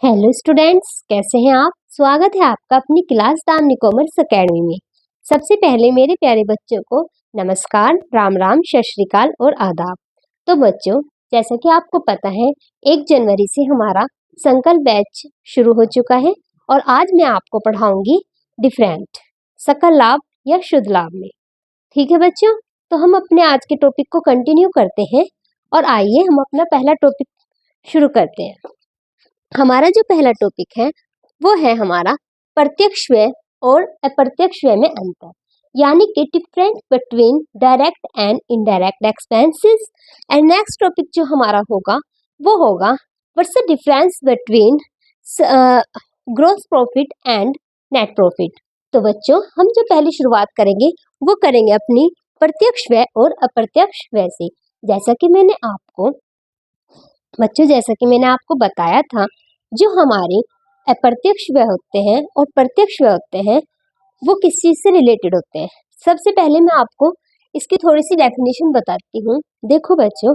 Hello students, कैसे हैं आप। स्वागत है आपका अपनी क्लास दामिनी कॉमर्स एकेडमी में। सबसे पहले मेरे प्यारे बच्चों को नमस्कार, राम राम, सत श्री अकाल और आदाब। तो बच्चों, जैसा कि आपको पता है 1 जनवरी से हमारा संकल्प बैच शुरू हो चुका है और आज मैं आपको पढ़ाऊंगी डिफरेंट सकल लाभ या शुद्ध लाभ में। ठीक है बच्चों, तो हम अपने आज के टॉपिक को कंटिन्यू करते हैं और आइए हम अपना पहला टॉपिक शुरू करते हैं। हमारा जो पहला टॉपिक है वो है हमारा प्रत्यक्ष व्यय और अप्रत्यक्ष व्यय में अंतर, यानी कि difference between direct and indirect expenses. And next topic जो हमारा होगा वो होगा what's the difference between gross profit and net profit. तो बच्चों, हम जो पहली शुरुआत करेंगे वो करेंगे अपनी प्रत्यक्ष व्यय और अप्रत्यक्ष व्यय से। जैसा कि मैंने आपको बताया था, जो हमारे अप्रत्यक्ष व्यय होते हैं और प्रत्यक्ष व्यय होते हैं वो किस चीज से रिलेटेड होते हैं। सबसे पहले मैं आपको इसकी थोड़ी सी डेफिनेशन बताती हूँ। देखो बच्चों,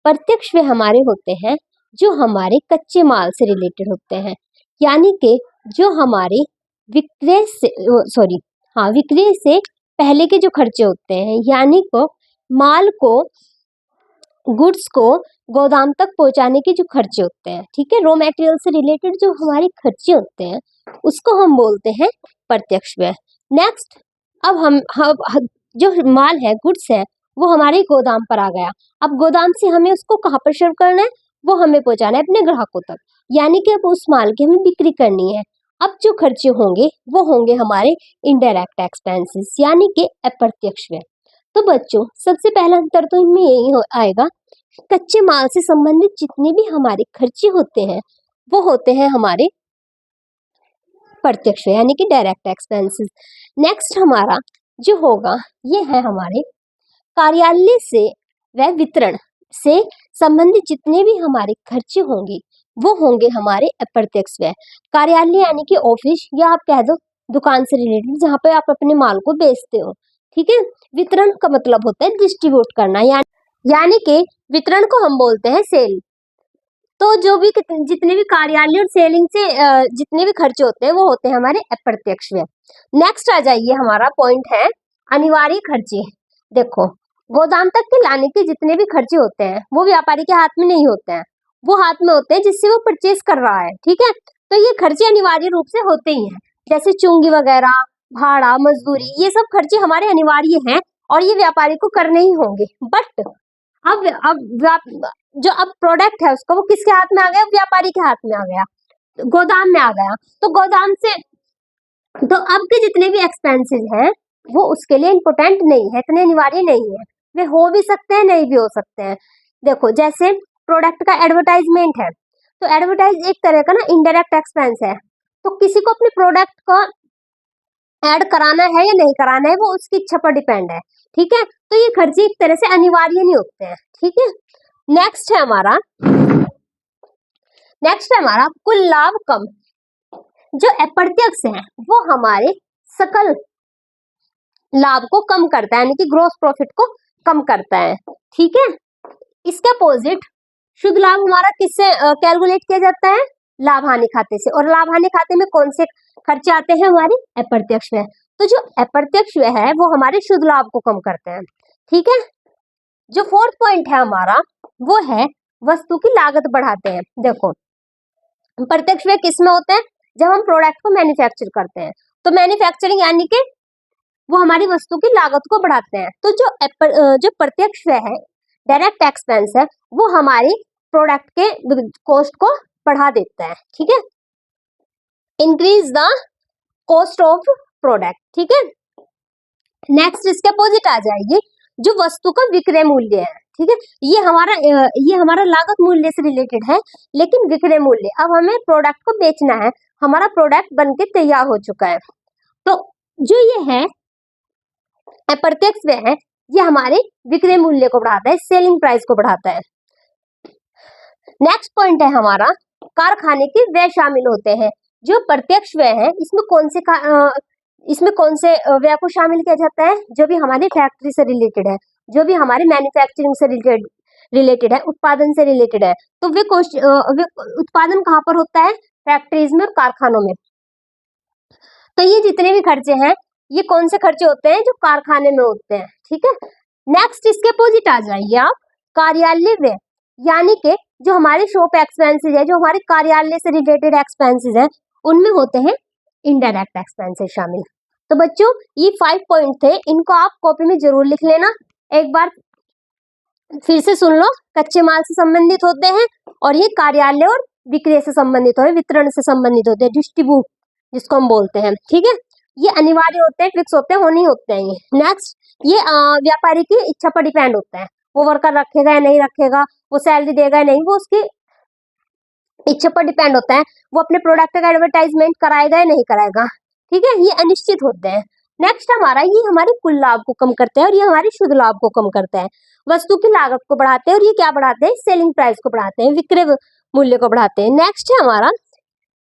प्रत्यक्ष व्यय हमारे होते हैं जो हमारे कच्चे माल से रिलेटेड होते हैं, यानी कि जो हमारे विक्रय से पहले के जो खर्चे होते हैं, यानी को माल को, गुड्स को गोदाम तक पहुंचाने के जो खर्चे होते हैं, ठीक है, रॉ मटेरियल से रिलेटेड जो हमारे खर्चे होते हैं उसको हम बोलते हैं प्रत्यक्ष व्यय। नेक्स्ट, अब हम जो माल है, गुड्स है, वो हमारे गोदाम पर आ गया। अब गोदाम से हमें उसको कहाँ पर सर्व करना है, वो हमें पहुंचाना है अपने ग्राहकों तक, यानी कि अब उस माल की हमें बिक्री करनी है। अब जो खर्चे होंगे वो होंगे हमारे इनडायरेक्ट एक्सपेंसेस, यानी कि अप्रत्यक्ष व्यय। तो बच्चों, सबसे पहला अंतर तो इनमें यही आएगा, कच्चे माल से संबंधित जितने भी हमारे खर्चे होते हैं वो होते हैं हमारे प्रत्यक्ष व्यय, यानी कि डायरेक्ट एक्सपेंसेस। नेक्स्ट हमारा जो होगा ये है हमारे कार्यालय से व वितरण से संबंधित जितने भी हमारे खर्चे होंगे वो होंगे हमारे अप्रत्यक्ष व्यय। कार्यालय यानी कि ऑफिस, या आप कह दो दुकान से रिलेटेड, जहाँ पे आप अपने माल को बेचते हो, ठीक है। वितरण का मतलब होता है डिस्ट्रीब्यूट करना, यानी कि वितरण को हम बोलते हैं सेल। तो जो भी जितने भी कार्यालय और सेलिंग से जितने भी खर्चे होते हैं वो होते हैं हमारे अप्रत्यक्ष व्यय। नेक्स्ट आ जाइए, हमारा पॉइंट है अनिवार्य खर्चे। देखो, गोदाम तक के लाने के जितने भी खर्चे होते हैं वो व्यापारी के हाथ में नहीं होते हैं, वो हाथ में होते हैं जिससे वो परचेज कर रहा है, ठीक है। तो ये खर्चे अनिवार्य रूप से होते ही हैं, जैसे चुंगी वगैरह, भाड़ा, मजदूरी, ये सब खर्चे हमारे अनिवार्य हैं और ये व्यापारी को करने ही होंगे। बट अब प्रोडक्ट है उसका, वो किसके हाथ में आ गया, व्यापारी के हाथ में आ गया, गोदाम में आ गया। तो गोदाम से, तो अब के जितने भी एक्सपेंसेस हैं वो उसके लिए इम्पोर्टेंट नहीं है, इतने अनिवार्य नहीं है, वे हो भी सकते हैं, नहीं भी हो सकते हैं। देखो, जैसे प्रोडक्ट का एडवर्टाइजमेंट है, तो एडवर्टाइज एक तरह का ना इनडायरेक्ट एक्सपेंस है। तो किसी को अपने प्रोडक्ट का ऐड कराना है या नहीं कराना है वो उसकी इच्छा पर डिपेंड है, ठीक है। तो ये खर्चे एक तरह से अनिवार्य नहीं होते हैं, ठीक है। नेक्स्ट है हमारा कुल लाभ कम। जो अप्रत्यक्ष है वो हमारे सकल लाभ को कम करता है, यानी कि ग्रॉस प्रॉफिट को कम करता है, ठीक है। इसके अपोजिट शुद्ध लाभ हमारा किससे कैलकुलेट किया जाता है, लाभ हानि खाते से। और लाभ हानि खाते में कौन से खर्चे आते हैं, हमारे अप्रत्यक्ष व्यय। तो जो अप्रत्यक्ष व्यय है वो हमारे शुद्ध लाभ को कम करते हैं, ठीक है। जो फोर्थ पॉइंट है हमारा वो है वस्तु की लागत बढ़ाते हैं। देखो, प्रत्यक्ष व्यय किस में होते हैं, जब हम प्रोडक्ट को मैन्युफैक्चर करते हैं, तो मैन्युफैक्चरिंग यानी कि वो हमारी वस्तु की लागत को बढ़ाते हैं। तो जो प्रत्यक्ष व्यय है, डायरेक्ट एक्सपेंस है, वो हमारी प्रोडक्ट के कॉस्ट को बढ़ा देता है, ठीक है, increase the cost of product, ठीक है। नेक्स्ट इसके अपोजिट आ जाएगी जो वस्तु का विक्रय मूल्य है, ठीक है। ये हमारा लागत मूल्य से रिलेटेड है, लेकिन विक्रय मूल्य, अब हमें प्रोडक्ट को बेचना है, हमारा प्रोडक्ट बनके तैयार हो चुका है, तो जो ये है अप्रत्यक्ष व्यय है, ये हमारे विक्रय मूल्य को बढ़ाता है, सेलिंग प्राइस को बढ़ाता है। नेक्स्ट पॉइंट है हमारा कारखाने के व्यय शामिल होते हैं। जो प्रत्यक्ष व्यय है इसमें कौन से व्यय को शामिल किया जाता है, जो भी हमारी फैक्ट्री से रिलेटेड है, जो भी हमारे मैन्युफैक्चरिंग से रिलेटेड है, उत्पादन से रिलेटेड है। तो वे उत्पादन कहाँ पर होता है, फैक्ट्रीज में और कारखानों में। तो ये जितने भी खर्चे हैं ये कौन से खर्चे होते हैं, जो कारखाने में होते हैं, ठीक है। नेक्स्ट इसके अपोजिट आ जाइए आप, कार्यालय व्यय, यानी कि जो हमारे शॉप एक्सपेंसेस है, जो हमारे कार्यालय से रिलेटेड एक्सपेंसेस है, उनमें होते हैं इनडायरेक्ट एक्सपेंसेस शामिल। तो बच्चों ये 5 पॉइंट थे, इनको आप कॉपी में जरूर लिख लेना, एक बार फिर से सुन लो। कच्चे माल से संबंधित होते हैं और ये कार्यालय और विक्रय से संबंधित होते हैं, वितरण से संबंधित होते हैं, डिस्ट्रीब्यूट जिसको हम बोलते हैं, ठीक है। ये अनिवार्य होते हैं, फिक्स होते हैं, होने होते हैं ये। नेक्स्ट ये व्यापारी की इच्छा पर डिपेंड होता है, वो वर्कर रखेगा या नहीं रखेगा, वो सैलरी देगा या नहीं, वो उसकी इच्छा पर डिपेंड होता है, वो अपने प्रोडक्ट का एडवर्टाइजमेंट कराएगा या नहीं कराएगा, ठीक है। ये अनिश्चित होते हैं। नेक्स्ट हमारा ये हमारे कुल लाभ को कम करते हैं और ये हमारे शुद्ध लाभ को कम करता है। वस्तु की लागत को बढ़ाते हैं और ये क्या बढ़ाते हैं, सेलिंग प्राइस को बढ़ाते हैं, विक्रय मूल्य को बढ़ाते हैं। नेक्स्ट है हमारा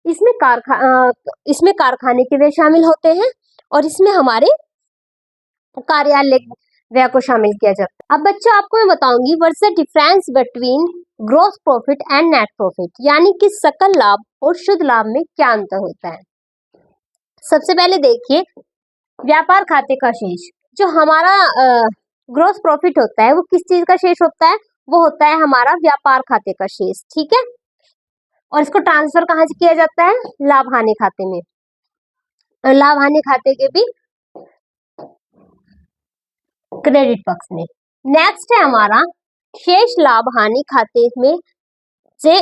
इसमें कारखाने के व्यय शामिल होते हैं और इसमें हमारे कार्यालय व्यय को शामिल किया जाता है। अब बच्चों आपको मैं बताऊंगी what's the difference between gross profit and net profit, यानी कि सकल लाभ और शुद्ध लाभ में क्या अंतर होता है। सबसे पहले देखिए व्यापार खाते का शेष, जो हमारा ग्रॉस प्रॉफिट होता है वो किस चीज का शेष होता है, वो होता है हमारा व्यापार खाते का शेष, ठीक है। और इसको ट्रांसफर कहाँ से किया जाता है, लाभ हानि खाते में, लाभ हानि खाते के भी क्रेडिट पक्ष में। नेक्स्ट है हमारा शेष लाभ हानि खाते में से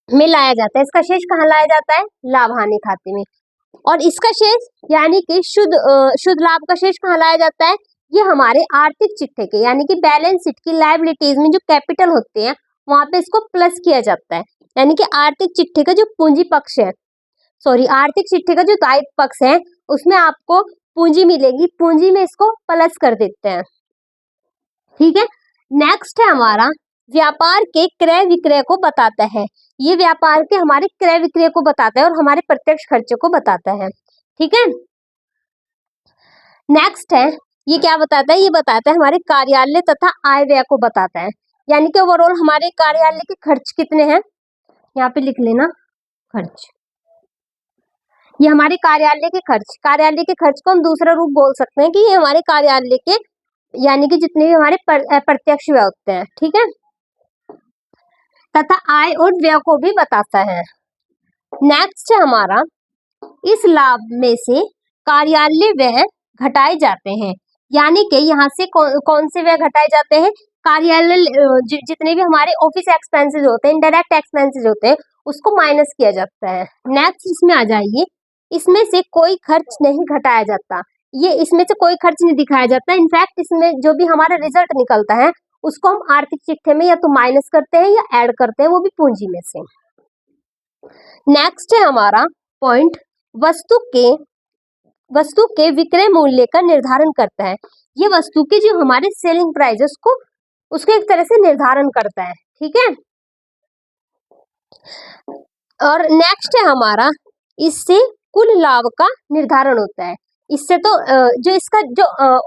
लाया जाता है, इसका शेष कहाँ लाया जाता है, लाभ हानि खाते में। और इसका शेष यानी कि शुद्ध लाभ का शेष कहाँ लाया जाता है, ये हमारे आर्थिक चिट्ठे के यानी कि बैलेंस शीट की लायबिलिटीज में जो कैपिटल होते हैं वहां पे इसको प्लस किया जाता है, यानी कि आर्थिक चिट्ठे का जो पूंजी पक्ष है, आर्थिक चिट्ठे का जो दायित्व पक्ष है उसमें आपको पूंजी मिलेगी, पूंजी में इसको प्लस कर देते हैं, ठीक है। नेक्स्ट है हमारा व्यापार के क्रय विक्रय को बताता है, ये व्यापार के हमारे क्रय विक्रय को बताता है और हमारे प्रत्यक्ष खर्चों को बताता है, ठीक है। नेक्स्ट है ये क्या बताता है, ये बताता है हमारे कार्यालय तथा आय व्यय को बताता है, यानी कि ओवरऑल हमारे कार्यालय के खर्च कितने हैं, यहाँ पे लिख लेना खर्च, ये हमारे कार्यालय के खर्च को हम दूसरा रूप बोल सकते हैं कि ये हमारे कार्यालय के यानी कि जितने भी हमारे प्रत्यक्ष व्यय होते हैं, ठीक है, तथा आय और व्यय को भी बताता है। नेक्स्ट है हमारा इस लाभ में से कार्यालय व्यय घटाए जाते हैं, यानी कि यहाँ से कौन से व्यय घटाए जाते हैं, कार्यालय जितने भी हमारे ऑफिस एक्सपेंसेस होते हैं, डायरेक्ट एक्सपेंसेस होते हैं, उसको माइनस किया जाता है। नेक्स्ट इसमें आ जाइए, इसमें से कोई खर्च नहीं घटाया जाता, ये इसमें से कोई खर्च नहीं दिखाया जाता, इनफैक्ट इसमें जो भी हमारा रिजल्ट निकलता है उसको हम आर्थिक चिट्ठे में या तो माइनस करते हैं या ऐड करते हैं, वो भी पूंजी में से। नेक्स्ट है हमारा पॉइंट वस्तु के विक्रय मूल्य का निर्धारण करता है, ये वस्तु की जो हमारे सेलिंग प्राइस उसको एक तरह से निर्धारण करता है, ठीक है। और नेक्स्ट है हमारा इससे कुल लाभ का निर्धारण होता है, इससे तो जो इसका जो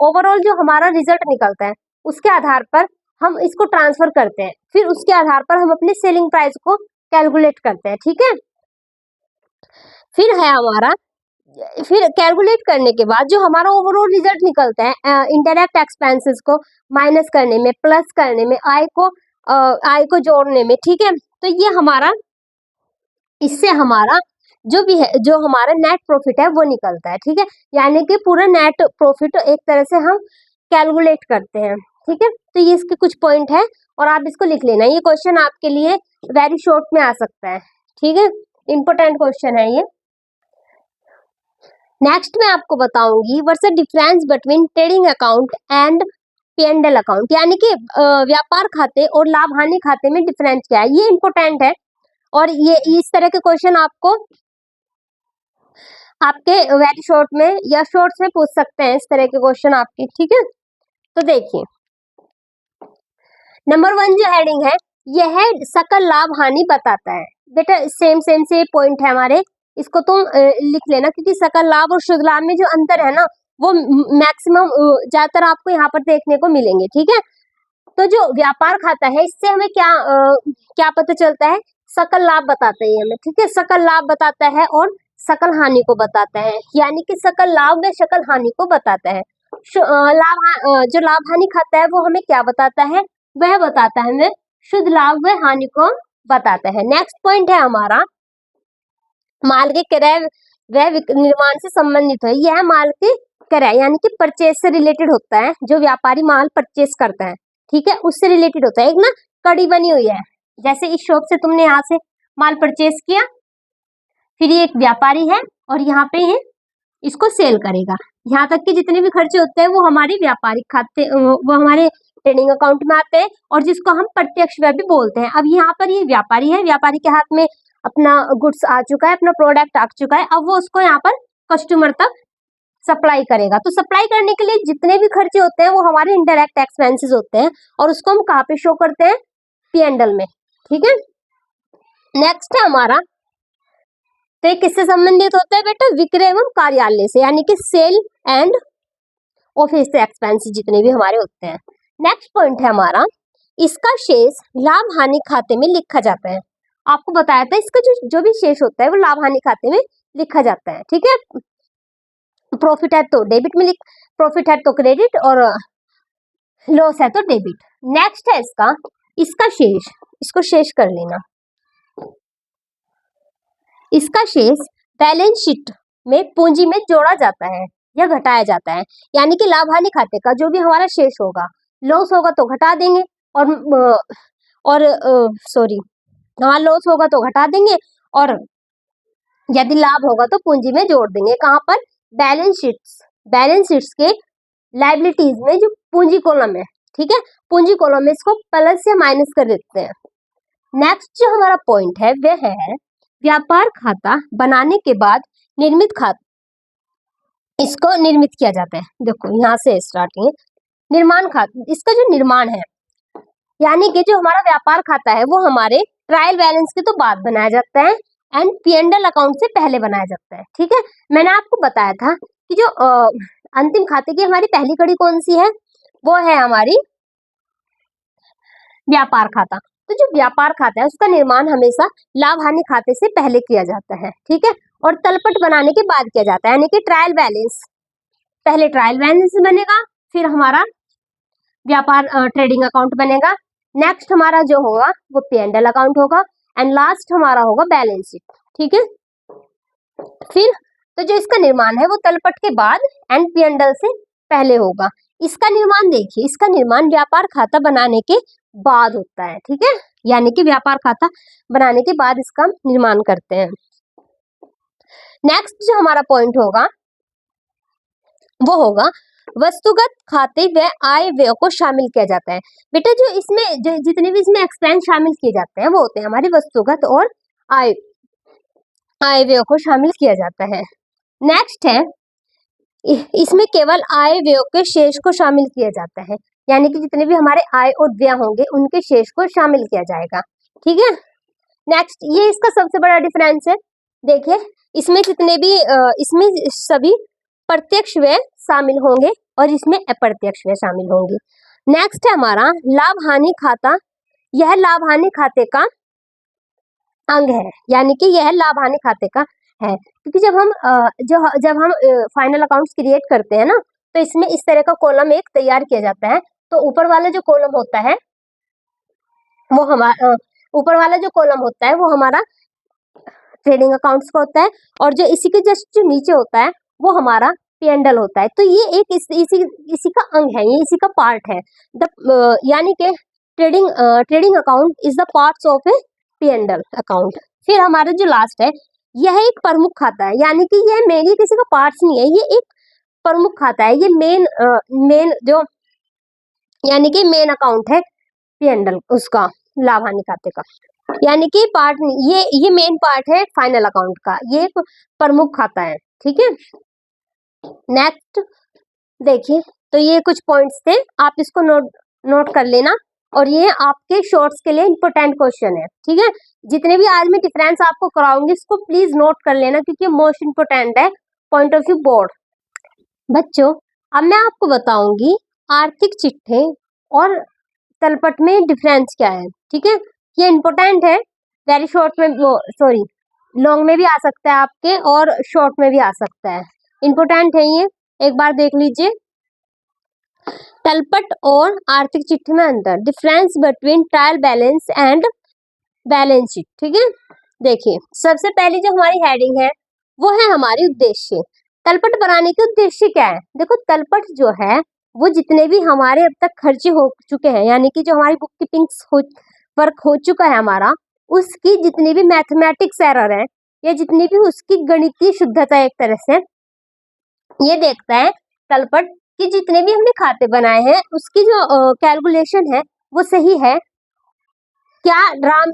ओवरऑल जो हमारा रिजल्ट निकलता है उसके आधार पर हम इसको ट्रांसफर करते हैं, फिर उसके आधार पर हम अपने सेलिंग प्राइस को कैलकुलेट करते हैं, ठीक है। फिर कैलकुलेट करने के बाद जो हमारा ओवरऑल रिजल्ट निकलता है इनडायरेक्ट एक्सपेंसेस को माइनस करने में, प्लस करने में, आय को जोड़ने में, ठीक है। तो ये हमारा इससे हमारा जो भी है, जो हमारा नेट प्रॉफिट है वो निकलता है, ठीक है, यानी कि पूरा नेट प्रॉफिट एक तरह से हम कैलकुलेट करते हैं, ठीक है। तो ये इसके कुछ पॉइंट है और आप इसको लिख लेना, ये क्वेश्चन आपके लिए वेरी शॉर्ट में आ सकता है, ठीक है, इंपॉर्टेंट क्वेश्चन है ये। नेक्स्ट मैं आपको बताऊंगी what's the difference between trading account and P&L account, यानी कि व्यापार खाते और लाभ हानि खाते में डिफरेंस क्या है, ये इंपॉर्टेंट है और ये इस तरह के क्वेश्चन आपको आपके वेरी शॉर्ट में या शॉर्ट्स में पूछ सकते हैं, इस तरह के क्वेश्चन आपके, ठीक है। तो देखिए नंबर 1 जो हेडिंग है यह है सकल लाभ हानि बताता है, बेटा सेम से पॉइंट है हमारे, इसको तुम लिख लेना क्योंकि सकल लाभ और शुद्ध लाभ में जो अंतर है ना वो मैक्सिमम ज्यादातर आपको यहाँ पर देखने को मिलेंगे, ठीक है। तो जो व्यापार खाता है इससे हमें क्या पता चलता है, सकल लाभ बताता है ये हमें, ठीक है, सकल लाभ बताता है और सकल हानि को बताता है, यानी कि सकल लाभ व सकल हानि को बताता है। जो लाभ हानि खाता है वो हमें क्या बताता है, वह बताता है हमें शुद्ध लाभ व हानि को बताता है। नेक्स्ट पॉइंट है हमारा माल के क्रय व निर्माण से संबंधित है। यह माल के क्रय यानी कि परचेज से रिलेटेड होता है, जो व्यापारी माल परचेज करता है, ठीक है, उससे रिलेटेड होता है। एक ना कड़ी बनी हुई है, जैसे इस शॉप से तुमने यहाँ से माल परचेज किया, फिर ये एक व्यापारी है और यहाँ पे ये इसको सेल करेगा। यहाँ तक कि जितने भी खर्चे होते हैं वो हमारे व्यापारिक खाते वो हमारे ट्रेडिंग अकाउंट में आते हैं, और जिसको हम प्रत्यक्ष व्यय भी बोलते हैं। अब यहाँ पर ये व्यापारी है, व्यापारी के हाथ में अपना गुड्स आ चुका है, अपना प्रोडक्ट आ चुका है, अब वो उसको यहाँ पर कस्टमर तक सप्लाई करेगा। तो सप्लाई करने के लिए जितने भी खर्चे होते हैं वो हमारे इनडायरेक्ट एक्सपेंसेस होते हैं, और उसको हम कहाँ पे शो करते हैं, P&L में, ठीक है। नेक्स्ट है हमारा, तो ये किससे संबंधित होता है बेटा, विक्रय एवं कार्यालय से, यानी कि सेल एंड ऑफिस एक्सपेंसेस जितने भी हमारे होते हैं। नेक्स्ट पॉइंट है हमारा, इसका शेष लाभ हानि खाते में लिखा जाता है। आपको बताया था इसका जो भी शेष होता है वो लाभ हानि खाते में लिखा जाता है, ठीक है। प्रॉफिट है तो डेबिट में प्रॉफिट है तो क्रेडिट, और लॉस है तो डेबिट। नेक्स्ट है इसका शेष, इसको शेष कर लेना। इसका शेष बैलेंस शीट में पूंजी में जोड़ा जाता है या घटाया जाता है, यानी कि लाभ हानि खाते का जो भी हमारा शेष होगा, लॉस होगा तो घटा देंगे, और सॉरी हाँ, लॉस होगा तो घटा देंगे, और यदि लाभ होगा तो पूंजी में जोड़ देंगे। कहाँ पर, बैलेंस शीट्स के लायबिलिटीज में जो पूंजी कॉलम है, ठीक है, पूंजी कॉलम में इसको प्लस या माइनस कर देते हैं। नेक्स्ट जो हमारा पॉइंट है वह है व्यापार खाता बनाने के बाद निर्मित खाता, इसको निर्मित किया जाता है। देखो यहाँ से स्टार्टिंग, निर्माण खाता, इसका जो निर्माण है, यानी कि जो हमारा व्यापार खाता है वो हमारे ट्रायल बैलेंस के तो बाद बनाया जाता है एंड P&L अकाउंट से पहले बनाया जाता है, ठीक है। मैंने आपको बताया था कि जो अंतिम खाते की हमारी पहली कड़ी कौन सी है, वो है हमारी व्यापार खाता। तो जो व्यापार खाता है उसका निर्माण हमेशा लाभ हानि खाते से पहले किया जाता है, ठीक है, और तलपट बनाने के बाद किया जाता है, यानी कि ट्रायल बैलेंस, पहले ट्रायल बैलेंस बनेगा, फिर हमारा व्यापार ट्रेडिंग अकाउंट बनेगा, नेक्स्ट हमारा जो होगा वो P&L अकाउंट होगा, एंड लास्ट हमारा होगा बैलेंस शीट, ठीक है। फिर तो जो इसका निर्माण है वो तलपट के बाद एंड P&L से पहले होगा। इसका निर्माण देखिए, इसका निर्माण व्यापार खाता बनाने के बाद होता है, ठीक है, यानी कि व्यापार खाता बनाने के बाद इसका निर्माण करते हैं। नेक्स्ट जो हमारा पॉइंट होगा वो होगा वस्तुगत खाते व आय व्यय को शामिल किया जाता है। बेटा जो इसमें जितने भी इसमें एक्सपेंस शामिल किए जाते हैं वो होते हैं हमारे वस्तुगत और आय व्यय को शामिल किया जाता है। नेक्स्ट है इसमें केवल आय व्यय के शेष को शामिल किया जाता है, यानी कि जितने भी हमारे आय और व्यय होंगे उनके शेष को शामिल किया जाएगा, ठीक है। नेक्स्ट ये इसका सबसे बड़ा डिफरेंस है, देखिए इसमें जितने भी इसमें सभी प्रत्यक्ष व्यय शामिल होंगे और इसमें अप्रत्यक्ष व्यय शामिल होंगे। नेक्स्ट है हमारा लाभ हानि खाता, यह लाभ हानि खाते का अंग है, यानी कि यह लाभ हानि खाते का है, क्योंकि जब हम फाइनल अकाउंट्स क्रिएट करते हैं ना, तो इसमें इस तरह का कॉलम एक तैयार किया जाता है। तो ऊपर वाला जो कॉलम होता है वो हमारा ट्रेडिंग अकाउंट्स का होता है, और जो इसी के जस्ट जो नीचे होता है वो हमारा P&L होता है। तो ये एक इसी का अंग है, ये इसी का पार्ट है, यानी कि trading account is the parts of A P&L account. फिर हमारा जो लास्ट है यह एक प्रमुख खाता है, यानी कि यह मेन किसी का पार्ट्स नहीं है, ये एक प्रमुख खाता है, ये मेन जो यानी कि मेन अकाउंट है P&L उसका, लाभ हानि खाते का, यानी कि पार्ट ये मेन पार्ट है फाइनल अकाउंट का, ये एक प्रमुख खाता है, ठीक है। नेक्स्ट देखिए, तो ये कुछ पॉइंट्स थे, आप इसको नोट कर लेना, और ये आपके शॉर्ट्स के लिए इंपॉर्टेंट क्वेश्चन है, ठीक है। जितने भी आज मैं डिफरेंस आपको कराऊंगी इसको प्लीज नोट कर लेना, क्योंकि मोस्ट इंपोर्टेंट है पॉइंट ऑफ व्यू बोर्ड। बच्चों अब मैं आपको बताऊंगी आर्थिक चिट्ठे और तलपट में डिफरेंस क्या है, ठीक है, ये इंपॉर्टेंट है, वेरी शॉर्ट में, सॉरी लॉन्ग में भी आ सकता है आपके और शॉर्ट में भी आ सकता है। इंपॉर्टेंट है ये, एक बार देख लीजिए। तलपट और आर्थिक चिट्ठी में अंतर, difference between trial balance and balance sheet. ठीक है, देखिए सबसे पहले जो हमारी हेडिंग है वो है हमारी उद्देश्य। तलपट बनाने के उद्देश्य क्या है? देखो तलपट जो है वो जितने भी हमारे अब तक खर्चे हो चुके हैं, यानी कि जो हमारी बुक कीपिंग वर्क हो चुका है हमारा, उसकी जितनी भी मैथमेटिक्स एरर है या जितनी भी उसकी गणितीय शुद्धता है, एक तरह से ये देखता है तलपट कि जितने भी हमने खाते बनाए हैं उसकी जो कैलकुलेशन है वो सही है क्या।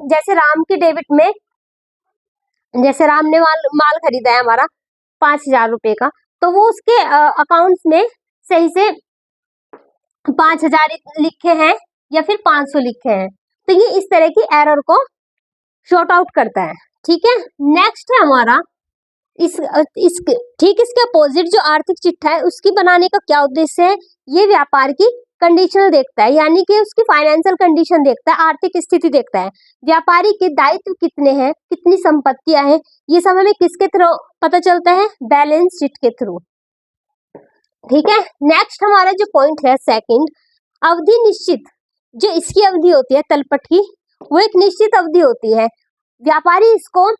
जैसे राम के डेबिट में, जैसे राम ने माल खरीदा है हमारा 5,000 रुपए का, तो वो उसके अकाउंट्स में सही से 5,000 लिखे हैं या फिर 500 लिखे हैं, तो ये इस तरह की एरर को शॉर्ट आउट करता है। ठीक है, नेक्स्ट है हमारा ठीक इसके अपोजिट जो आर्थिक चिट्ठा है उसकी बनाने का क्या उद्देश्य है? ये व्यापार की कंडीशन देखता है, यानी कि उसकी फाइनेंशियल कंडीशन देखता है, आर्थिक स्थिति देखता है, व्यापारी के दायित्व कितने हैं, कितनी संपत्तियां हैं, ये सब हमें किसके थ्रू पता चलता है? बैलेंस शीट के थ्रू। ठीक है, नेक्स्ट हमारा जो पॉइंट है सेकंड, अवधि निश्चित। जो इसकी अवधि होती है तलपट की, वो एक निश्चित अवधि होती है। व्यापारी इसको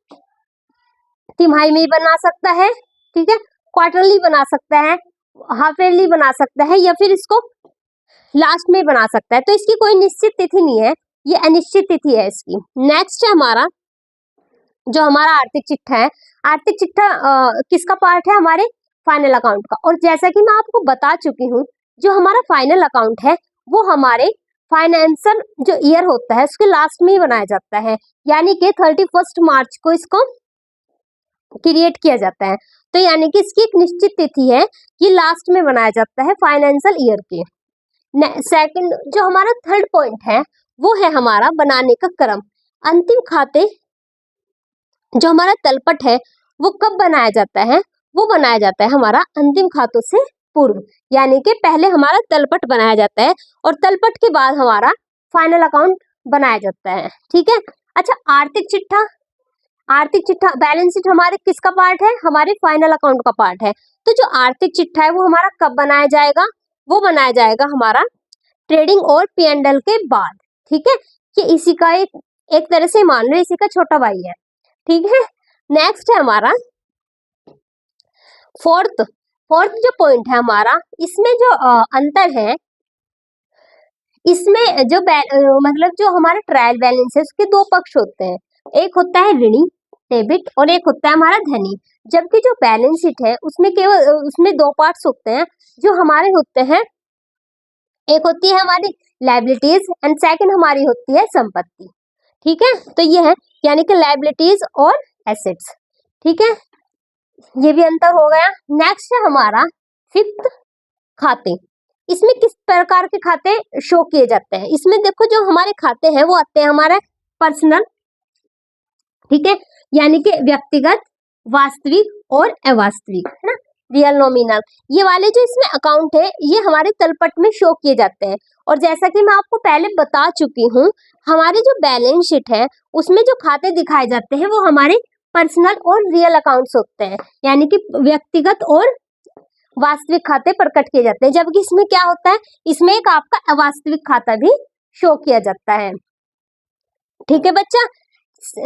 तिमाही में बना सकता है, ठीक है, क्वार्टरली बना सकता है, हाफ ईयरली बना सकता है, या फिर इसको लास्ट में बना सकता है। तो इसकी कोई निश्चित तिथि नहीं है, ये अनिश्चित तिथि है इसकी। नेक्स्ट है हमारा जो हमारा आर्थिक चिट्ठा है, आर्थिक चिट्ठा किसका पार्ट है? हमारे फाइनल अकाउंट का। और जैसा कि मैं आपको बता चुकी हूँ, जो हमारा फाइनल अकाउंट है वो हमारे फाइनेंशियल जो ईयर होता है उसके लास्ट में ही बनाया जाता है, यानी कि 31 मार्च को इसको क्रिएट किया जाता है। तो यानी कि इसकी एक निश्चित तिथि है, ये लास्ट में बनाया जाता है फाइनेंशियल ईयर के। सेकंड जो हमारा थर्ड पॉइंट है वो है हमारा बनाने का क्रम। अंतिम खाते जो हमारा तलपट है वो कब बनाया जाता है? वो बनाया जाता है हमारा अंतिम खातों से पूर्व, यानी कि पहले हमारा तलपट बनाया जाता है और तलपट के बाद हमारा फाइनल अकाउंट बनाया जाता है। ठीक है, अच्छा आर्थिक चिट्ठा बैलेंस शीट हमारे किसका पार्ट है? हमारे फाइनल अकाउंट का पार्ट है। तो जो आर्थिक चिट्ठा है वो हमारा कब बनाया जाएगा? वो बनाया जाएगा हमारा ट्रेडिंग और P&L के बाद। ठीक है, कि इसी का एक तरह से मान लो इसी का छोटा भाई है। ठीक है, नेक्स्ट है हमारा फोर्थ जो पॉइंट है हमारा, इसमें जो अंतर है, इसमें जो मतलब जो हमारा ट्रायल बैलेंस है उसके दो पक्ष होते हैं, एक होता है ऋणी डेबिट और एक होता है हमारा धनी। जबकि जो बैलेंस शीट है उसमें केवल उसमें दो पार्ट्स होते हैं जो हमारे होते हैं, एक होती है हमारी लायबिलिटीज एंड सेकंड हमारी होती है संपत्ति। ठीक है, तो ये है यानी कि लायबिलिटीज और एसेट्स। ठीक है, ये भी अंतर हो गया। नेक्स्ट है हमारा फिफ्थ खाते। इसमें किस प्रकार के खाते शो किए जाते हैं? इसमें देखो जो हमारे खाते हैं वो आते हैं हमारे पर्सनल, ठीक है, यानी कि व्यक्तिगत, वास्तविक और अवास्तविक, है ना, रियल नॉमिनल। ये वाले जो इसमें अकाउंट है ये हमारे तलपट में शो किए जाते हैं। और जैसा कि मैं आपको पहले बता चुकी हूँ, हमारे जो बैलेंस शीट है उसमें जो खाते दिखाए जाते हैं वो हमारे पर्सनल और रियल अकाउंट्स होते हैं, यानी कि व्यक्तिगत और वास्तविक खाते प्रकट किए जाते हैं। जबकि इसमें क्या होता है, इसमें एक आपका अवास्तविक खाता भी शो किया जाता है। ठीक है बच्चा,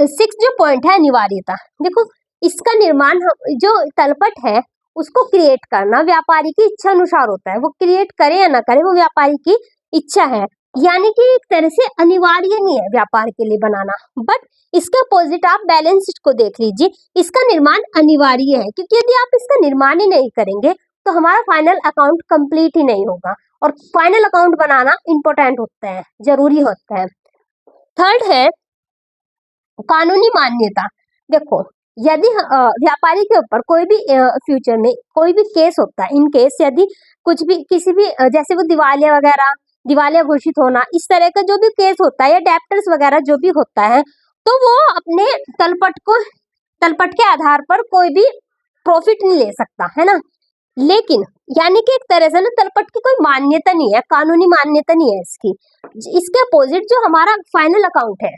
6 जो पॉइंट है अनिवार्यता। देखो इसका निर्माण जो तलपट है उसको क्रिएट करना व्यापारी की इच्छा अनुसार होता है, वो क्रिएट करे या ना करे वो व्यापारी की इच्छा है, यानी कि एक तरह से अनिवार्य नहीं है व्यापार के लिए बनाना। बट इसके अपोजिट आप बैलेंस शीट को देख लीजिए, इसका निर्माण अनिवार्य है, क्योंकि यदि आप इसका निर्माण ही नहीं करेंगे तो हमारा फाइनल अकाउंट कंप्लीट ही नहीं होगा। और फाइनल अकाउंट बनाना इंपॉर्टेंट होता है, जरूरी होता है। थर्ड है कानूनी मान्यता। देखो यदि व्यापारी के ऊपर कोई भी फ्यूचर में कोई भी केस होता है, इन केस यदि कुछ भी किसी भी जैसे वो दिवालिया घोषित होना, इस तरह का जो भी केस होता है या डेप्टर्स वगैरह जो भी होता है, तो वो अपने तलपट के आधार पर कोई भी प्रॉफिट नहीं ले सकता, है ना। लेकिन यानी कि एक तरह से ना तलपट की कोई मान्यता नहीं है, कानूनी मान्यता नहीं है इसकी। इसके अपोजिट जो हमारा फाइनल अकाउंट है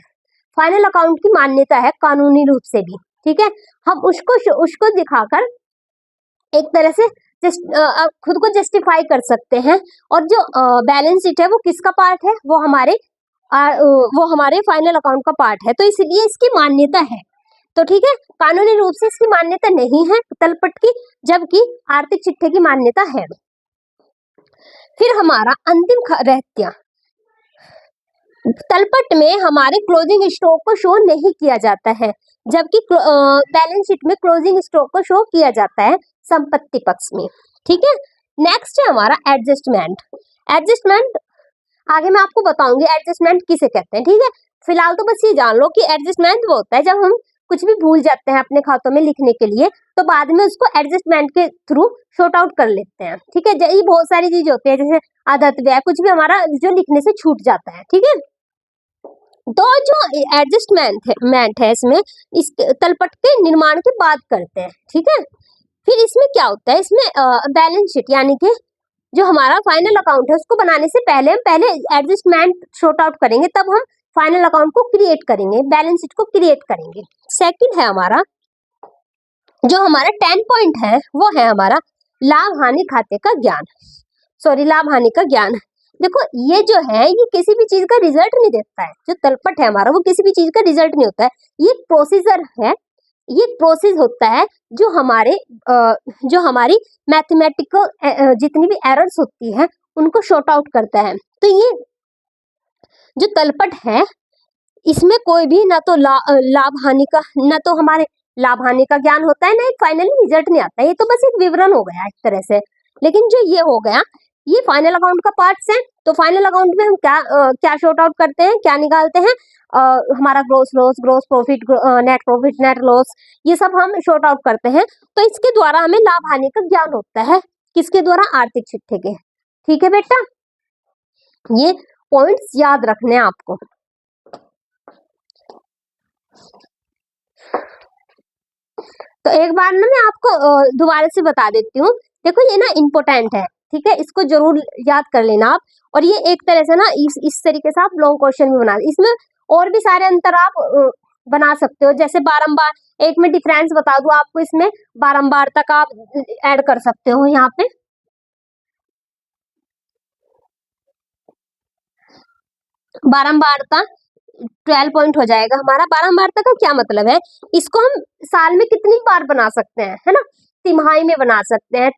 फाइनल अकाउंट की मान्यता है कानूनी रूप से भी, ठीक है। हम उसको दिखाकर एक तरह से खुद को जस्टिफाई कर सकते हैं। और जो बैलेंस शीट है वो किसका पार्ट है, वो हमारे फाइनल अकाउंट का पार्ट है, तो इसलिए इसकी मान्यता है। तो ठीक है, कानूनी रूप से इसकी मान्यता नहीं है तलपट की, जबकि आर्थिक चिट्ठे की मान्यता है। फिर हमारा अंतिम रहत्या, तलपट में हमारे क्लोजिंग स्टॉक को शो नहीं किया जाता है, जबकि बैलेंस शीट में क्लोजिंग स्टॉक को शो किया जाता है संपत्ति पक्ष में, ठीक है। नेक्स्ट है हमारा एडजस्टमेंट। एडजस्टमेंट आगे मैं आपको बताऊंगी एडजस्टमेंट किसे कहते हैं, ठीक है। फिलहाल तो बस ये जान लो कि एडजस्टमेंट वो होता है जब हम कुछ भी भूल जाते हैं अपने खातों में लिखने के लिए, तो बाद में उसको एडजस्टमेंट के थ्रू शॉर्ट आउट कर लेते हैं, ठीक है। ये बहुत सारी चीज होती है, जैसे आदत व्यय, कुछ भी हमारा जो लिखने से छूट जाता है, ठीक है। तो जो एडजस्टमेंट है इसमें इस तलपट के निर्माण की बात करते हैं, ठीक है। फिर इसमें क्या होता है, इसमें बैलेंस शीट यानी कि जो हमारा फाइनल अकाउंट है उसको बनाने से पहले हम एडजस्टमेंट शॉर्ट आउट करेंगे, तब हम फाइनल अकाउंट को क्रिएट करेंगे, बैलेंस शीट को क्रिएट करेंगे। सेकंड है हमारा जो हमारा 10 पॉइंट है वो है हमारा लाभ हानि खाते का ज्ञान, लाभ हानि का ज्ञान। देखो ये जो है ये किसी भी चीज का रिजल्ट नहीं देता है, जो तलपट है हमारा वो किसी भी चीज का रिजल्ट नहीं होता है, ये प्रोसीजर है, ये प्रोसेस होता है जो हमारी मैथमेटिकल जितनी भी एरर्स होती है उनको शॉर्ट आउट करता है। तो ये जो तलपट है इसमें कोई भी ना तो लाभ हानि का, ना तो हमारे लाभ हानि का ज्ञान होता है, ना एक फाइनली रिजल्ट नहीं आता है, ये तो बस एक विवरण हो गया एक तरह से। लेकिन जो ये हो गया ये फाइनल अकाउंट का पार्ट्स है, तो फाइनल अकाउंट में हम क्या शॉर्ट आउट करते हैं, क्या निकालते हैं, हमारा gross loss, gross profit, net loss, ये सब हम शॉर्ट आउट करते हैं। तो इसके द्वारा हमें लाभ हानि का ज्ञान होता है, किसके द्वारा, आर्थिक चिट्ठे के, ठीक है बेटा। ये पॉइंट्स याद रखने हैं आपको। तो एक बार ना मैं आपको दोबारा से बता देती हूँ, देखो ये ना इम्पोर्टेंट है, ठीक है, इसको जरूर याद कर लेना आप। और ये एक तरह से ना इस तरीके से आप लॉन्ग क्वेश्चन भी बना, इसमें और भी सारे अंतर आप बना सकते हो, जैसे बारंबार, एक में डिफरेंस बता दूं आपको, इसमें बारंबार तक आप ऐड कर सकते हो, यहाँ पे बारंबारता 12 पॉइंट हो जाएगा हमारा। बारंबारता का क्या मतलब है, इसको हम साल में कितनी बार बना सकते हैं, है ना, तिमाही में बना सकते हैं,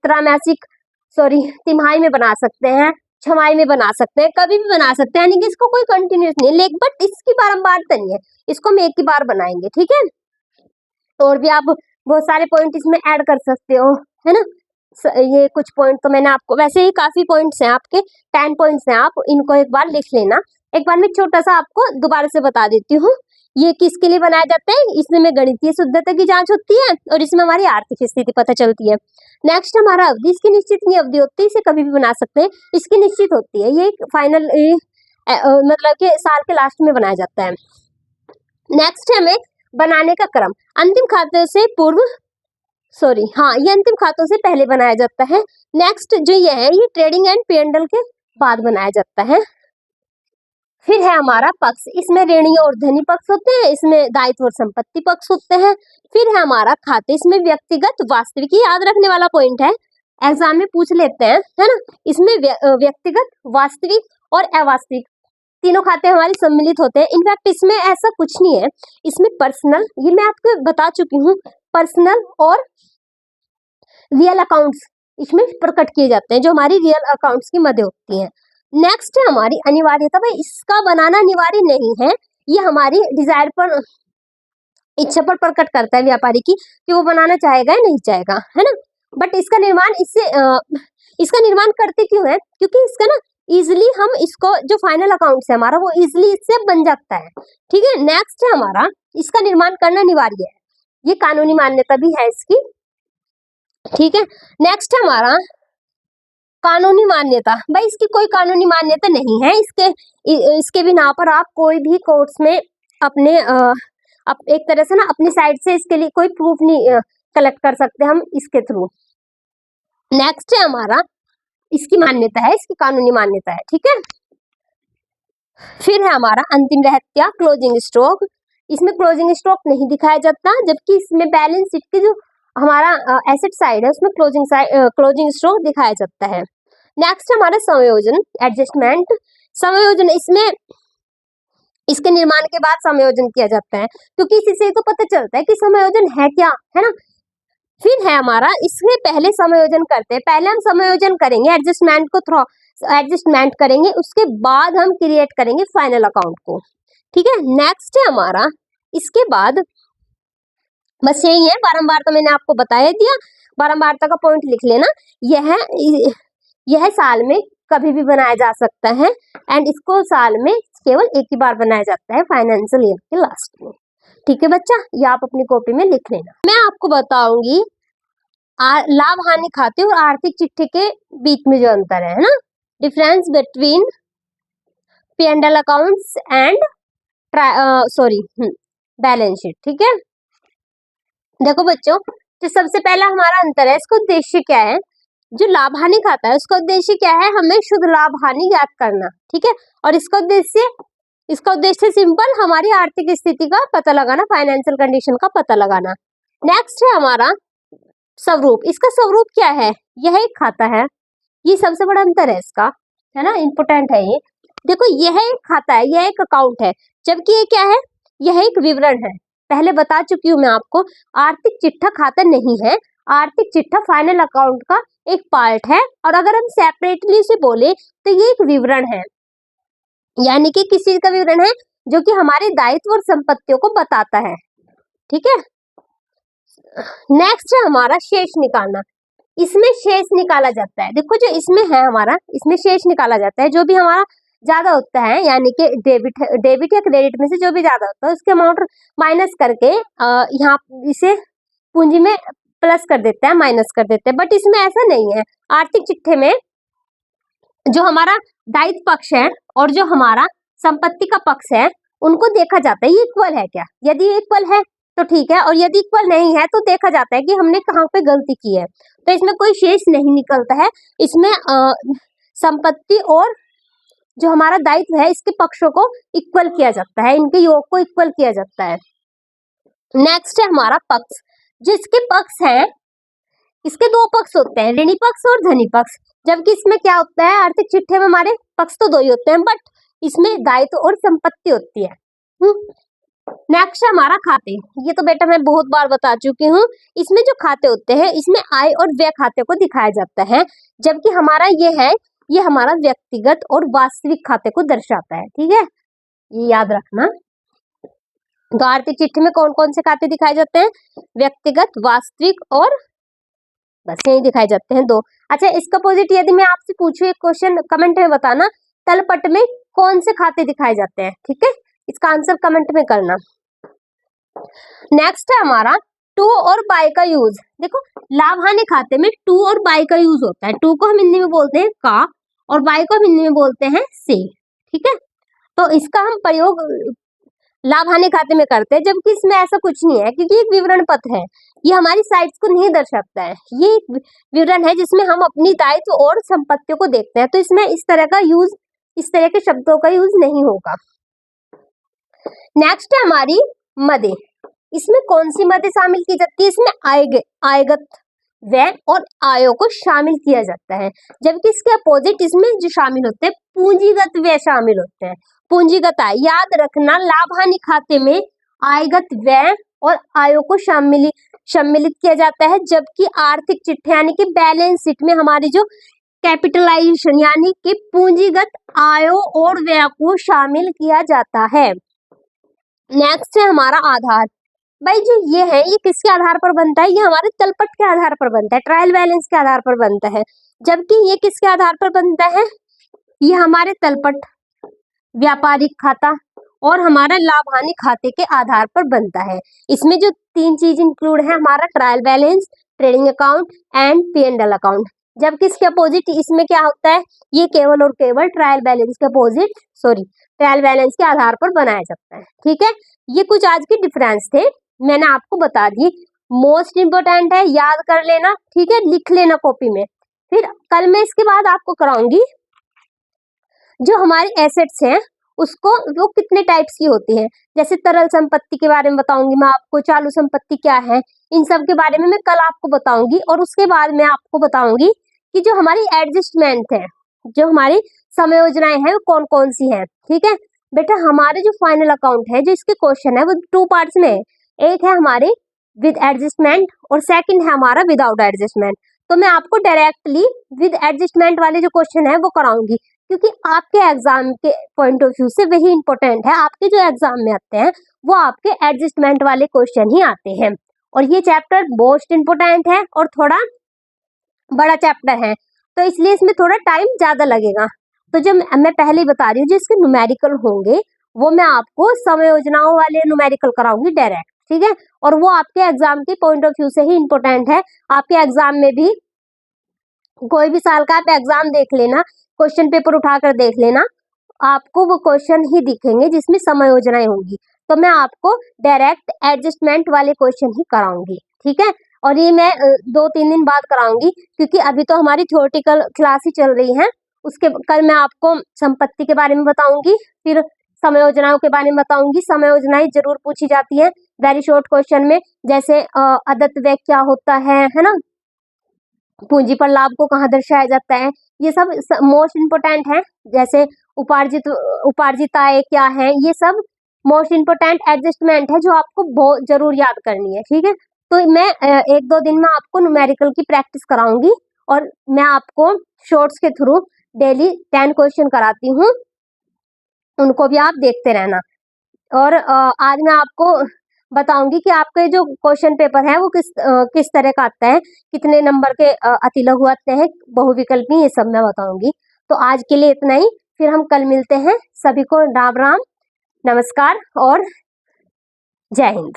तिमाही में बना सकते हैं, छमाही में बना सकते हैं, कभी भी बना सकते हैं, यानी कि इसको कोई कंटिन्यूस नहीं है, लेकिन बट इसकी बारंबारता नहीं है, इसको हम एक ही बार बनाएंगे, ठीक है। और भी आप बहुत सारे पॉइंट इसमें ऐड कर सकते हो, है ना। ये कुछ पॉइंट तो मैंने आपको, वैसे ही काफी पॉइंट्स हैं आपके, 10 पॉइंट्स हैं, आप इनको एक बार लिख लेना। एक बार मैं छोटा सा आपको दोबारा से बता देती हूँ, ये किसके लिए बनाए जाते हैं, इसमें गणितीय शुद्धता की जांच होती है और इसमें हमारी आर्थिक स्थिति पता चलती है। नेक्स्ट हमारा अवधि, इसकी निश्चित नहीं अवधि होती, इसे कभी भी बना सकते हैं, इसकी निश्चित होती है, ये फाइनल मतलब कि साल के लास्ट में बनाया जाता है। नेक्स्ट है हमें बनाने का क्रम, अंतिम खाते से पूर्व, ये अंतिम खातों से पहले बनाया जाता है। नेक्स्ट जो ये है ये ट्रेडिंग एंड P&L के बाद बनाया जाता है। फिर है हमारा पक्ष, इसमें ऋणी और धनी पक्ष होते हैं, इसमें दायित्व और संपत्ति पक्ष होते हैं। फिर है हमारा खाते, इसमें व्यक्तिगत वास्तविक, याद रखने वाला पॉइंट है, एग्जाम में पूछ लेते हैं, है ना। इसमें व्यक्तिगत, वास्तविक और अवास्तविक तीनों खाते हमारे सम्मिलित होते हैं। इनफैक्ट इसमें ऐसा कुछ नहीं है, इसमें पर्सनल, ये मैं आपको बता चुकी हूँ, पर्सनल और रियल अकाउंट्स इसमें प्रकट किए जाते हैं, जो हमारी रियल अकाउंट्स की मदद होती हैं। नेक्स्ट है हमारी अनिवार्यता, भाई इसका बनाना अनिवार्य नहीं है, ये हमारी डिजायर पर, इच्छा पर प्रकट करता है व्यापारी की कि वो बनाना चाहेगा या नहीं चाहेगा, है ना। बट इसका निर्माण करते क्यों है, क्योंकि इसका ना इजिली हम इसको, जो फाइनल अकाउंट्स है हमारा वो इजिली इससे बन जाता है, ठीक है। नेक्स्ट है हमारा इसका निर्माण करना अनिवार्य है, ये कानूनी मान्यता भी है इसकी, ठीक है। नेक्स्ट है हमारा कानूनी मान्यता, भाई इसकी कोई कानूनी मान्यता नहीं है, इसके बिना पर आप कोई भी कोर्ट्स में अपने एक तरह से ना अपनी साइड से इसके लिए कोई प्रूफ नहीं कलेक्ट कर सकते हम इसके थ्रू। नेक्स्ट है हमारा इसकी मान्यता है, इसकी कानूनी मान्यता है, ठीक है। फिर है हमारा अंतिम रहत्या, क्लोजिंग स्टॉक, इसमें क्लोजिंग स्टॉक नहीं दिखाया जाता, जबकि इसमें बैलेंस शीट की जो हमारा एसेट साइड है उसमें क्लोजिंग स्टॉक दिखाया जाता है। नेक्स्ट हमारा समायोजन, एडजस्टमेंट। समायोजन, इसमें इसके निर्माण के बाद समायोजन किया जाता है, क्योंकि इसी से तो पता चलता है कि समायोजन है क्या, है ना। फिर है हमारा, इससे पहले समायोजन करते हैं, पहले हम समायोजन करेंगे, एडजस्टमेंट करेंगे, उसके बाद हम क्रिएट करेंगे फाइनल अकाउंट को, ठीक है। नेक्स्ट है हमारा, इसके बाद बस यही है, बारंबार तो मैंने आपको बताया दिया, बारंबारता का पॉइंट लिख लेना। यह साल में कभी भी बनाया जा सकता है एंड इसको साल में केवल एक ही बार बनाया जाता है, फाइनेंशियल ईयर के लास्ट में, ठीक है बच्चा, ये आप अपनी कॉपी में लिख लेना। मैं आपको बताऊंगी लाभ हानि खाते और आर्थिक चिट्ठी के बीच में जो अंतर है ना, difference between P&L accounts and balance sheet, ठीक है। देखो बच्चों, जो सबसे पहला हमारा अंतर है, इसका उद्देश्य क्या है, जो लाभ हानि खाता है उसका उद्देश्य क्या है, हमें शुद्ध लाभ हानि ज्ञात करना, ठीक है। और इसका उद्देश्य सिंपल, हमारी आर्थिक स्थिति का पता लगाना, फाइनेंशियल कंडीशन का पता लगाना। नेक्स्ट है हमारा स्वरूप, इसका स्वरूप क्या है, यह एक खाता है, ये सबसे बड़ा अंतर है इसका, है ना, इंपोर्टेंट है ये। देखो यह एक खाता है, यह एक अकाउंट है, जबकि ये क्या है, यह एक विवरण है। पहले बता चुकी हूं मैं आपको, आर्थिक चिट्ठा खाता नहीं है, आर्थिक चिट्ठा फाइनल अकाउंट का एक पार्ट है, और अगर हम सेपरेटली से बोले तो ये एक विवरण है, यानी कि किसी चीज का विवरण है जो कि हमारे दायित्व और संपत्तियों को बताता है, ठीक है। नेक्स्ट है हमारा शेष निकालना, इसमें शेष निकाला जाता है। देखो जो इसमें है हमारा, इसमें शेष निकाला जाता है, जो भी हमारा ज्यादा होता है, यानी कि डेबिट या क्रेडिट में से जो भी ज्यादा होता है उसके अमाउंट माइनस करके यहाँ इसे पूंजी में प्लस कर देते हैं, माइनस कर देते हैं। बट इसमें ऐसा नहीं है, आर्थिक चिट्ठे में जो हमारा दायित्व पक्ष है और जो हमारा संपत्ति का पक्ष है उनको देखा जाता है, ये इक्वल है क्या, यदि इक्वल है तो ठीक है, और यदि इक्वल नहीं है तो देखा जाता है कि हमने कहाँ पे गलती की है। तो इसमें कोई शेष नहीं निकलता है, इसमें संपत्ति और जो हमारा दायित्व है इसके पक्षों को इक्वल किया जाता है, इनके योग को इक्वल किया जाता है। नेक्स्ट है हमारा पक्ष, जिसके पक्ष है, इसके दो पक्ष होते हैं, ऋणी पक्ष और धनी पक्ष, जबकि इसमें क्या होता है, आर्थिक चिट्ठे में हमारे पक्ष तो दो ही होते हैं, बट इसमें दायित्व और संपत्ति होती है। नेक्स्ट हमारा खाते, ये तो बेटा मैं बहुत बार बता चुकी हूँ, इसमें जो खाते होते हैं इसमें आय और व्यय खाते को दिखाया जाता है, जबकि हमारा ये हमारा व्यक्तिगत और वास्तविक खाते को दर्शाता है, ठीक है, ये याद रखना। तो आर्थिक चिट्ठी में कौन कौन से खाते दिखाए जाते हैं, व्यक्तिगत, वास्तविक और बस यही दिखाए जाते हैं, दो। अच्छा, इसका अपोजिट यदि मैं आपसे पूछूं एक क्वेश्चन, कमेंट में बताना, तलपट में कौन से खाते दिखाए जाते हैं, ठीक है, इसका आंसर कमेंट में करना। नेक्स्ट है हमारा टू और बाय का यूज। देखो लाभ हानि खाते में टू और बाय का यूज होता है, टू को हम हिंदी में बोलते हैं का और बाय को हम हिंदी में बोलते हैं से, ठीक है। तो इसका हम प्रयोग लाभ हानि खाते में करते हैं, जबकि इसमें ऐसा कुछ नहीं है, क्योंकि एक विवरण पत्र है, ये हमारी साइट्स को नहीं दर्शाता है, ये एक विवरण है जिसमें हम अपनी दायित्व और संपत्तियों को देखते हैं, तो इसमें इस तरह के शब्दों का यूज नहीं होगा। नेक्स्ट है हमारी मदें, इसमें कौन सी मदें शामिल की जाती है, इसमें आयगत व्यय और आयों को शामिल किया जाता है, जबकि इसके अपोजिट इसमें जो शामिल होते हैं पूंजीगत व्यय शामिल होते हैं। पूंजीगत आय, याद रखना, लाभ हानि खाते में आयगत व्यय और आयों को सम्मिलित किया जाता है, जबकि आर्थिक चिट्ठी यानी कि बैलेंस शीट में हमारी जो कैपिटलाइजेशन यानी कि पूंजीगत आयों और व्यय को शामिल किया जाता है। नेक्स्ट है हमारा आधार, भाई जो ये है ये किसके आधार पर बनता है, ये हमारे तलपट के आधार पर बनता है, ट्रायल बैलेंस के आधार पर बनता है, जबकि ये किसके आधार पर बनता है, ये हमारे तलपट, व्यापारिक खाता और हमारा लाभ हानि खाते के आधार पर बनता है। इसमें जो तीन चीज इंक्लूड है, हमारा trial balance, trading account and P&L account, जबकि इसके अपोजिट इसमें क्या होता है, ये केवल और केवल ट्रायल बैलेंस के आधार पर बनाया जाता है, ठीक है। ये कुछ आज के डिफरेंस थे, मैंने आपको बता दी, मोस्ट इंपोर्टेंट है, याद कर लेना, ठीक है, लिख लेना कॉपी में। फिर कल मैं इसके बाद आपको कराऊंगी जो हमारे एसेट्स हैं उसको वो कितने टाइप्स की होती है। जैसे तरल संपत्ति के बारे में बताऊंगी मैं आपको, चालू संपत्ति क्या है, इन सब के बारे में मैं कल आपको बताऊंगी। और उसके बाद मैं आपको बताऊंगी कि जो हमारी एडजस्टमेंट है, जो हमारी समायोजनाएं हैं वो कौन कौन सी हैं। ठीक है बेटा, हमारे जो फाइनल अकाउंट है, जो इसके क्वेश्चन है वो 2 पार्ट्स में है। एक है हमारे विद एडजस्टमेंट और सेकंड है हमारा विदाउट एडजस्टमेंट। तो मैं आपको डायरेक्टली विद एडजस्टमेंट वाले जो क्वेश्चन है वो कराऊंगी, क्योंकि आपके एग्जाम के पॉइंट ऑफ व्यू से वही इंपॉर्टेंट है। आपके जो एग्जाम में आते हैं वो आपके एडजस्टमेंट वाले क्वेश्चन ही आते हैं। और ये चैप्टर मोस्ट इंपॉर्टेंट है और थोड़ा बड़ा चैप्टर है, तो इसलिए इसमें थोड़ा टाइम ज्यादा लगेगा। तो जो मैं पहले ही बता रही हूँ, जो इसके न्यूमेरिकल होंगे वो मैं आपको समायोजनाओं वाले न्यूमेरिकल कराऊंगी डायरेक्ट। ठीक है, और वो आपके एग्जाम के पॉइंट ऑफ व्यू से ही इंपॉर्टेंट है। आपके एग्जाम में भी कोई भी साल का आप एग्जाम देख लेना, क्वेश्चन पेपर उठाकर देख लेना, आपको वो क्वेश्चन ही दिखेंगे जिसमें समायोजनाएं होंगी। तो मैं आपको डायरेक्ट एडजस्टमेंट वाले क्वेश्चन ही कराऊंगी। ठीक है, और ये मैं 2-3 दिन बाद कराऊंगी, क्योंकि अभी तो हमारी थ्योरेटिकल क्लास ही चल रही है। उसके कल मैं आपको संपत्ति के बारे में बताऊंगी, फिर समायोजनाओं के बारे में बताऊंगी। समायोजनाएं जरूर पूछी जाती है वेरी शॉर्ट क्वेश्चन में, जैसे अदत्त व्यय क्या होता है ना, पूंजी पर लाभ को कहाँ दर्शाया जाता है, ये सब मोस्ट इम्पोर्टेंट है। जैसे उपार्जित आय क्या है, ये सब मोस्ट इम्पोर्टेंट एडजस्टमेंट है जो आपको बहुत जरूर याद करनी है। ठीक है, तो मैं 1-2 दिन में आपको न्यूमेरिकल की प्रैक्टिस कराऊंगी और मैं आपको शॉर्ट्स के थ्रू डेली 10 क्वेश्चन कराती हूँ, उनको भी आप देखते रहना। और आज मैं आपको बताऊंगी कि आपके जो क्वेश्चन पेपर है वो किस तरह का आता है, कितने नंबर के अतिलघु आते हैं, बहुविकल्पी, ये सब मैं बताऊंगी। तो आज के लिए इतना ही, फिर हम कल मिलते हैं। सभी को राम राम, नमस्कार और जय हिंद।